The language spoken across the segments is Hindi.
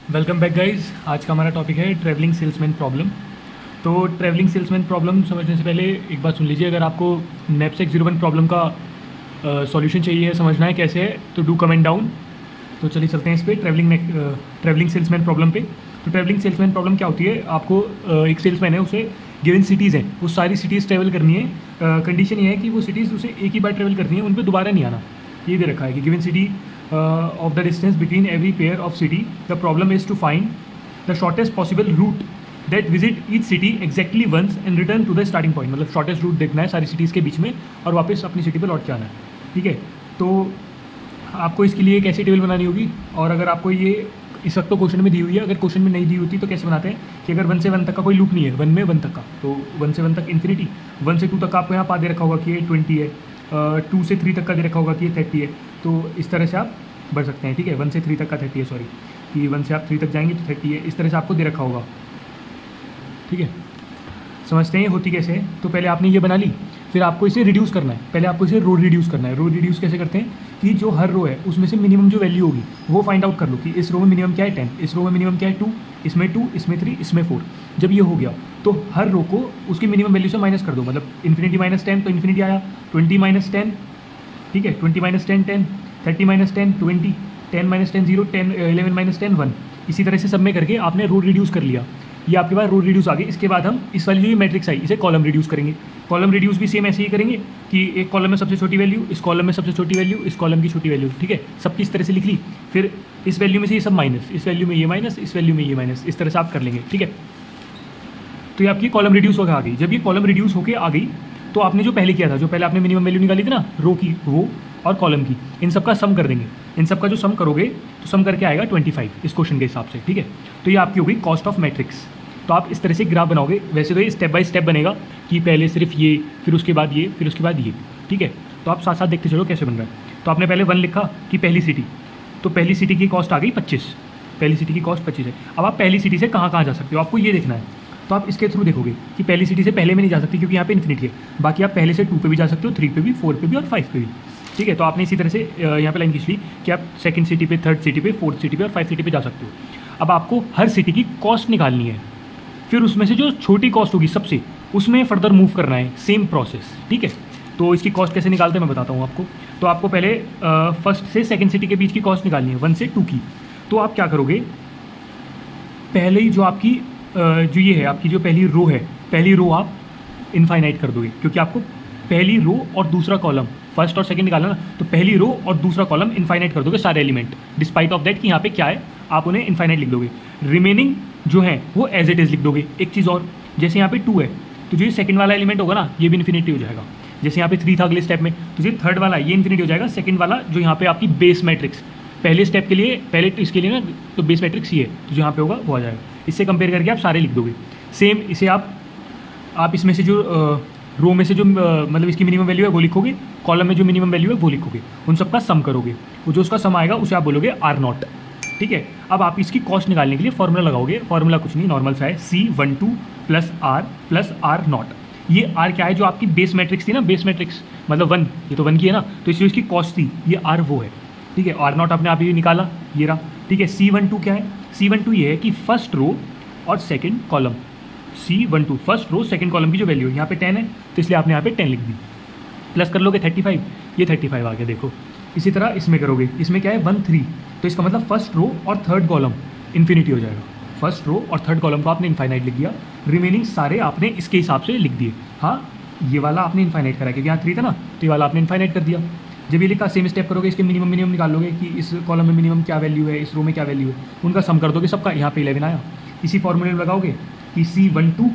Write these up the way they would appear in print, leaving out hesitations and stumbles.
Welcome back guys. आज का हमारा टॉपिक है ट्रैवलिंग सेल्समैन प्रॉब्लम। तो ट्रैवलिंग सेल्समैन प्रॉब्लम समझने से पहले एक बात सुन लीजिए। अगर आपको नैपसेक 01 प्रॉब्लम का सॉल्यूशन चाहिए है, समझना है कैसे है, तो डू कमेंट डाउन। तो चलिए चलते हैं इस पर ट्रैवलिंग सेल्समैन प्रॉब्लम पे। तो ट्रैवलिंग सेल्समैन प्रॉब्लम क्या होती है? आपको एक सेल्समैन है, उसे गिवन सिटीज़ हैं, वो सारी सिटीज़ ट्रैवल करनी है। कंडीशन ये है कि वो सिटीज़ उसे एक ही बार ट्रैवल करनी है, उन पर दोबारा नहीं आना। ये दे रखा है कि given city of the distance between every pair of city. The problem is to find the shortest possible route that visit each city exactly once and return to the starting point. मतलब शॉर्टेस्ट रूट देखना है सारी सिटीज़ के बीच में और वापस अपनी सिटी पे लौट के आना है। ठीक है, तो आपको इसके लिए एक ऐसी टेबल बनानी होगी। और अगर आपको ये इस वक्त तो क्वेश्चन में दी हुई है, अगर क्वेश्चन में नहीं दी होती तो कैसे बनाते हैं कि अगर 1 से 1 तक का कोई लूप नहीं है, 1 में 1 तक का, तो 1 से 1 तक इन्फिनिटी, 1 से 2 तक का आपको यहाँ पा दे रखा होगा कि ये 20 है, 2 से 3 तक का दे रखा होगा कि ये 30 है। तो इस तरह से आप बढ़ सकते हैं। ठीक है, 1 से 3 तक का 30 है, सॉरी, कि 1 से आप 3 तक जाएंगे तो 30 है। इस तरह से आपको दे रखा होगा। ठीक है, समझते हैं होती कैसे है। तो पहले आपने ये बना ली, फिर आपको इसे रिड्यूस करना है। पहले आपको इसे रो रिड्यूस करना है। रो रिड्यूस कैसे करते हैं कि जो हर रो है उसमें से मिनिमम जो वैल्यू होगी वो फाइंड आउट कर लो कि इस रो में मिनिमम क्या है 10, इस रो में मिनिमम क्या है 2, इसमें 2, इसमें 3, इसमें 4। जब ये हो गया तो हर रो को उसकी मिनिमम वैल्यू से माइनस कर दो। मतलब इन्फिनिटी माइनस 10 तो इन्फिनिटी आया, 20 माइनस 10, ठीक है, 20 माइनस 10 10, 30 माइनस 10 20, 10 माइनस 10 0, 10 11 माइनस 10 1। इसी तरह से सब में करके आपने रो रिड्यूस कर लिया। ये आपके पास रो रिड्यूस आ गई। इसके बाद हम इस वाली जो ये मैट्रिक्स आई इसे कॉलम रिड्यूस करेंगे। कॉलम रिड्यूस भी सेम ऐसे ही करेंगे कि एक कॉलम में सबसे छोटी वैल्यू, इस कॉलम में सबसे छोटी वैल्यू, इस कॉलम की छोटी वैल्यू। ठीक है, सबकी इस तरह से लिख ली। फिर इस वैल्यू में से ये सब माइनस, इस वैल्यू में ये माइनस, इस वैल्यू में ये माइनस, इस तरह से आप कर लेंगे। ठीक है, तो ये आपकी कॉलम रिड्यूस होकर आ गई। जब ये कॉलम रिड्यूस होकर आ गई तो आपने जो पहले किया था, जो पहले आपने मिनिमम वैल्यू निकाली थी ना रो की, वो और कॉलम की, इन सब का सम कर देंगे। इन सब का जो सम करोगे तो सम करके आएगा 25 इस क्वेश्चन के हिसाब से। ठीक है, तो ये आपकी हो गई कॉस्ट ऑफ मैट्रिक्स। तो आप इस तरह से ग्राफ बनाओगे। वैसे तो ये स्टेप बाय स्टेप बनेगा कि पहले सिर्फ ये, फिर उसके बाद ये, फिर उसके बाद ये। ठीक है, तो आप साथ साथ देखते चलो कैसे बन रहा है। तो आपने पहले 1 लिखा कि पहली सिटी, तो पहली सिटी की कॉस्ट आ गई 25, पहली सिटी की कॉस्ट 25 है। अब आप पहली सिटी से कहाँ कहाँ जा सकते हो आपको ये देखना है। तो आप इसके थ्रू देखोगे कि पहली सिटी से पहले में नहीं जा सकती क्योंकि यहाँ पे इन्फिनिटी है। बाकी आप पहले से 2 पे भी जा सकते हो, 3 पे भी, 4 पे भी और 5 पे भी। ठीक है, तो आपने इसी तरह से यहाँ पे लाइन खींच ली कि आप सेकंड सिटी पे, थर्ड सिटी पे, फोर्थ सिटी पे और 5 सिटी पे जा सकते हो। अब आपको हर सिटी की कॉस्ट निकालनी है, फिर उसमें से जो छोटी कॉस्ट होगी सबसे, उसमें फर्दर मूव करना है, सेम प्रोसेस। ठीक है, तो इसकी कॉस्ट कैसे निकालते हैं मैं बताता हूँ आपको। तो आपको पहले फर्स्ट से सेकंड सिटी के बीच की कॉस्ट निकालनी है, 1 से 2 की। तो आप क्या करोगे, पहले ही जो आपकी जो ये है आपकी जो पहली रो है, पहली रो आप इनफाइनाइट कर दोगे क्योंकि आपको पहली रो और दूसरा कॉलम, फर्स्ट और सेकंड निकालना ना, तो पहली रो और दूसरा कॉलम इनफाइनाइट कर दोगे सारे एलिमेंट, डिस्पाइट ऑफ दैट कि यहाँ पे क्या है आप उन्हें इनफाइनाइट लिख दोगे। रिमेनिंग जो है वो एज इट इज़ लिख दोगे। एक चीज़ और, जैसे यहाँ पे 2 है तो जो ये सेकंड वाला एलिमेंट होगा ना ये भी इन्फिनिटी हो जाएगा। जैसे यहाँ पे 3 था अगले स्टेप में, तो जो थर्ड वाला ये इन्फिनिटी हो जाएगा। सेकंड वाला जो यहाँ पे आपकी बेस मैट्रिक्स, पहले स्टेप के लिए, पहले इसके लिए ना, तो बेस मैट्रिक्स ये है, तो जो यहाँ पे होगा वो आ जाएगा। इससे कंपेयर करके आप सारे लिख दोगे सेम। इसे आप इसमें से जो रो में से जो मतलब इसकी मिनिमम वैल्यू है वो लिखोगे, कॉलम में जो मिनिमम वैल्यू है वो लिखोगे, उन सबका सम करोगे, वो जो उसका सम आएगा उसे आप बोलोगे R0। ठीक है, अब आप इसकी कॉस्ट निकालने के लिए फॉर्मूला लगाओगे। फॉर्मूला कुछ नहीं, नॉर्मल सा है, C12 प्लस R0। ये R क्या है, जो आपकी बेस मैट्रिक्स थी ना, बेस मैट्रिक्स मतलब 1, ये तो 1 की है ना, तो इसलिए इसकी कॉस्ट थी, ये R वो है। ठीक है, R0 आपने आप ये निकाला, ये रहा। ठीक है, C12 क्या है, C12 ये है कि फर्स्ट रो और second column, C12 first row second column की जो वैल्यू है, यहाँ पे 10 है तो इसलिए आपने यहाँ पे 10 लिख दी। प्लस कर लोगे 35, ये 35 आ गया। देखो इसी तरह इसमें करोगे, इसमें क्या है 1 3, तो इसका मतलब फर्स्ट रो और थर्ड कॉलम इन्फिनिटी हो जाएगा। फर्स्ट रो और थर्ड कॉलम को आपने इनफाइनाइट लिख दिया, रिमेनिंग सारे आपने इसके हिसाब से लिख दिए। हाँ, ये वाला आपने इनफाइनाइट करा क्योंकि यहाँ 3 था ना, तो ये वाला आपने इनफाइनाइट कर दिया। जब ये लिखा सेम स्टेप करोगे, इसके मिनिमम निकाल लोगे कि इस कॉलम में मिनिमम क्या वैल्यू है, इस रो में क्या वैल्यू है, उनका सम कर दोगे सबका। यहाँ पे 11 आया। इसी फॉर्मूले में लगाओगे कि C12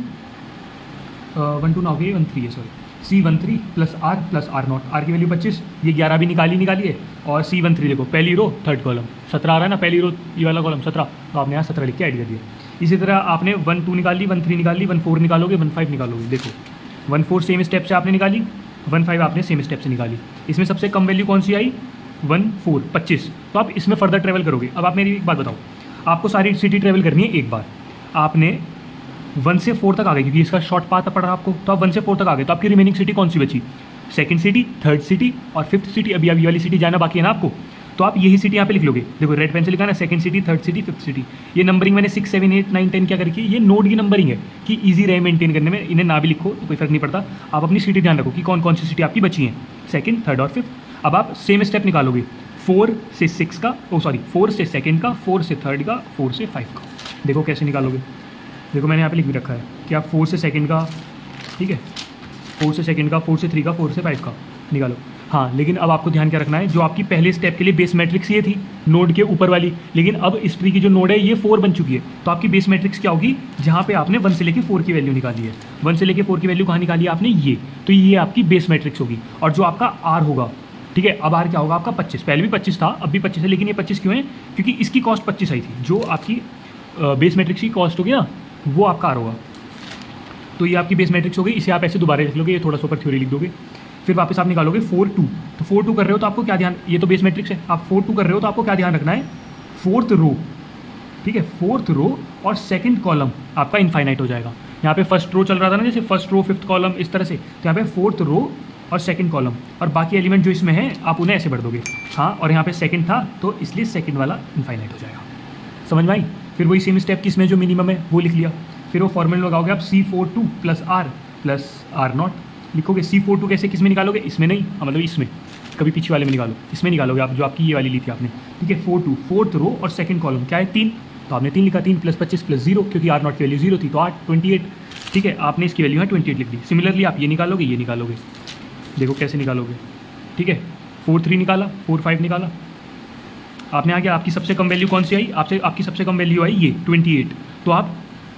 ना हो गया 13 है, sorry, C13 plus R0। R की वैल्यू 25, ये 11 भी निकाली है। और C13 देखो पहली रो थर्ड कॉलम 17 आ रहा है ना, पहली रो ये वाला कॉलम 17, तो आपने यहाँ 17 लिख के ऐड कर दिया। इसी तरह आपने 1 2 निकाल ली, 1 3 निकाल ली, 1 4 निकालोगे, 1 5 निकालोगे। देखो 1 4 सेम स्टेप से आपने निकाली, 1 5 आपने सेम स्टेप से निकाली। इसमें सबसे कम वैल्यू कौन सी आई, 1 4 25। तो आप इसमें फर्दर ट्रैवल करोगे। अब आप मेरी एक बात बताओ, आपको सारी सिटी ट्रैवल करनी है एक बार। आपने 1 से 4 तक आ गए क्योंकि इसका शॉर्ट पाथ पड़ रहा आपको, तो आप 1 से 4 तक आ गए। तो आपकी रिमेनिंग सिटी कौन सी बची, सेकंड सिटी, थर्ड सिटी और फिफ्थ सिटी। अभी वाली सिटी जाना बाकी है ना आपको, तो आप यही सिटी यहाँ पे लिख लोगे। देखो रेड पेन से लिखा ना, second city, third city, fifth city. ये नंबरिंग मैंने 6, 7, 8, 9, 10 क्या करके, ये नोड की नंबरिंग है कि ईजी रहे मेंटेन करने में। इन्हें ना भी लिखो तो कोई फर्क नहीं पड़ता, आप अपनी सिटी ध्यान रखो कि कौन कौन सी सिटी आपकी बची है, सेकंड, थर्ड और फिफ्थ। अब आप सेम स्टेप निकालोगे 4 से 6 का, 4 से सेकंड का, 4 से थर्ड का, 4 से 5 का। देखो कैसे निकालोगे। देखो मैंने यहाँ पे लिख भी रखा है कि आप 4 से सेकंड का, ठीक है, 4 से सेकंड का, 4 से 3 का, 4 से 5 का निकालो। हाँ, लेकिन अब आपको ध्यान क्या रखना है, जो आपकी पहले स्टेप के लिए बेस मैट्रिक्स ये थी नोड के ऊपर वाली, लेकिन अब इस ट्री की जो नोड है ये 4 बन चुकी है, तो आपकी बेस मैट्रिक्स क्या होगी, जहाँ पे आपने 1 से लेके 4 की वैल्यू निकाली है। 1 से लेके 4 की वैल्यू कहाँ निकाली है आपने, ये, तो ये आपकी बेस मैट्रिक्स होगी। और जो आपका आर होगा, ठीक है, अब आर क्या होगा आपका 25, पहले भी 25 था, अब भी 25 है, लेकिन ये 25 क्यों है, क्योंकि इसकी कॉस्ट 25 आई थी। जो आपकी बेस मैट्रिक्स की कॉस्ट होगी ना, वो आपका आर होगा। तो ये आपकी बेस मैट्रिक्स हो गई। इसे आप ऐसे दोबारा लिख लोगे, ये थोड़ा सा ऊपर थ्योरी लिख दोगे, फिर वापस आप निकालोगे 4, 2। तो 4, 2 कर रहे हो तो आपको क्या ध्यान, ये तो बेस मैट्रिक्स है, आप 4, 2 कर रहे हो तो आपको क्या ध्यान रखना है, 4th रो, ठीक है, 4th रो और सेकंड कॉलम आपका इनफाइनाइट हो जाएगा। यहाँ पे फर्स्ट रो चल रहा था ना, जैसे फर्स्ट रो, 5th कॉलम, इस तरह से, तो यहाँ पे 4th रो और सेकंड कॉलम, और बाकी एलिमेंट जो इसमें है आप उन्हें ऐसे भर दोगे। हाँ, और यहाँ पे सेकंड था तो इसलिए सेकंड वाला इनफाइनाइट हो जाएगा। समझ में आई। फिर वही सेम स्टेप किसमें जो मिनिमम है वो लिख लिया, फिर वो फॉर्मूला लगाओगे आप C42 प्लस R0 लिखोगे। C42 कैसे, किस में निकालोगे, इसमें नहीं, मतलब इसमें, कभी पीछे वाले में निकालो, इसमें निकालोगे आप, जो आपकी ये वाली ली थी आपने, ठीक है। 4, 2, 4th रो और सेकंड कॉलम क्या है 3, तो आपने 3 लिखा, 3 + 25 + 0, क्योंकि R0 की वैल्यू 0 थी, तो 8, 28, ठीक है, आपने इसकी वैल्यू है 28 लिख दी। सिमिलरली आप ये निकालोगे, देखो कैसे निकालोगे, ठीक है। 4, 3 निकाला, 4, 5 निकाला, आपने आगे आपकी सबसे कम वैल्यू कौन सी आई, आपकी सबसे कम वैल्यू आई ये 28, तो आप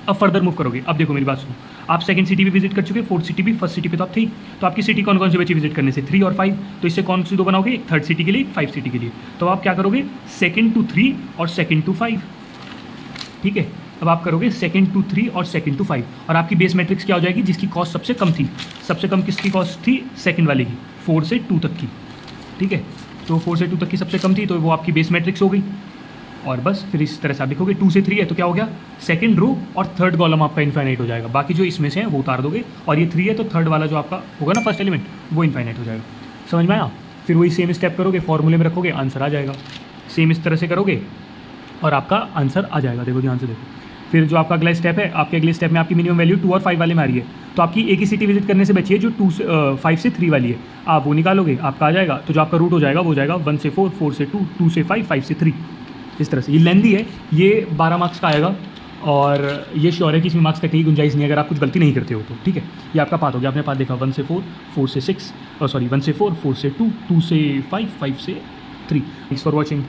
अब फर्दर मूव करोगे। अब देखो मेरी बात सुनो, आप सेकंड सिटी भी विजिट कर चुके, 4th सिटी भी, फर्स्ट सिटी पे तो आप थी, तो आपकी सिटी कौन कौन सी बची विजिट करने से, 3 और 5, तो इससे कौन सी 2 बनाओगे, 3rd सिटी के लिए, 5 सिटी के लिए। तो आप क्या करोगे, 2nd to 3 और 2nd to 5, ठीक है। अब आप करोगे 2nd to 3 और 2nd to 5, और आपकी बेस मैट्रिक्स क्या हो जाएगी, जिसकी कॉस्ट सबसे कम थी, सबसे कम किसकी कॉस्ट थी, सेकंड वाले की, 4 से 2 तक की, ठीक है। तो 4 से 2 तक की सबसे कम थी, तो वो आपकी बेस मैट्रिक्स हो गई। और बस फिर इस तरह से आप लिखोगे, 2 से 3 है तो क्या हो गया, सेकंड रो और थर्ड कॉलम आपका इनफाइनाइट हो जाएगा। बाकी जो इसमें से है वो उतार दोगे, और ये 3 है तो थर्ड वाला जो आपका होगा ना फर्स्ट एलिमेंट, वो इनफाइनाइट हो जाएगा। समझ में आया। फिर वही सेम स्टेप करोगे, फॉर्मूले में रखोगे, आंसर आ जाएगा। सेम इस तरह से करोगे और आपका आंसर आ जाएगा। देखो ध्यान से देखो, फिर जो आपका अगला स्टेप है, आपके अगले स्टेप में आपकी मिनिमम वैल्यू 2 और 5 वाले में आ रही है, तो आपकी एक ही सिटी विजिट करने से बची है जो 5 से 3 वाली है, आप वो निकालोगे, आपका आ जाएगा। तो जो आपका रूट हो जाएगा वो हो जाएगा 1 से 4, 4 से 2, 2 से 5, 5 से 3, इस तरह से। ये लेंदी है, ये 12 मार्क्स का आएगा, और ये श्योर है कि इसमें मार्क्स कटने की गुंजाइश नहीं है अगर आप कुछ गलती नहीं करते हो तो, ठीक है। ये आपका पाथ हो गया, आपने पाथ देखा 1 से 4, 4 से 6, 1 से 4, 4 से 2, 2 से 5, 5 से 3। Thanks for watching.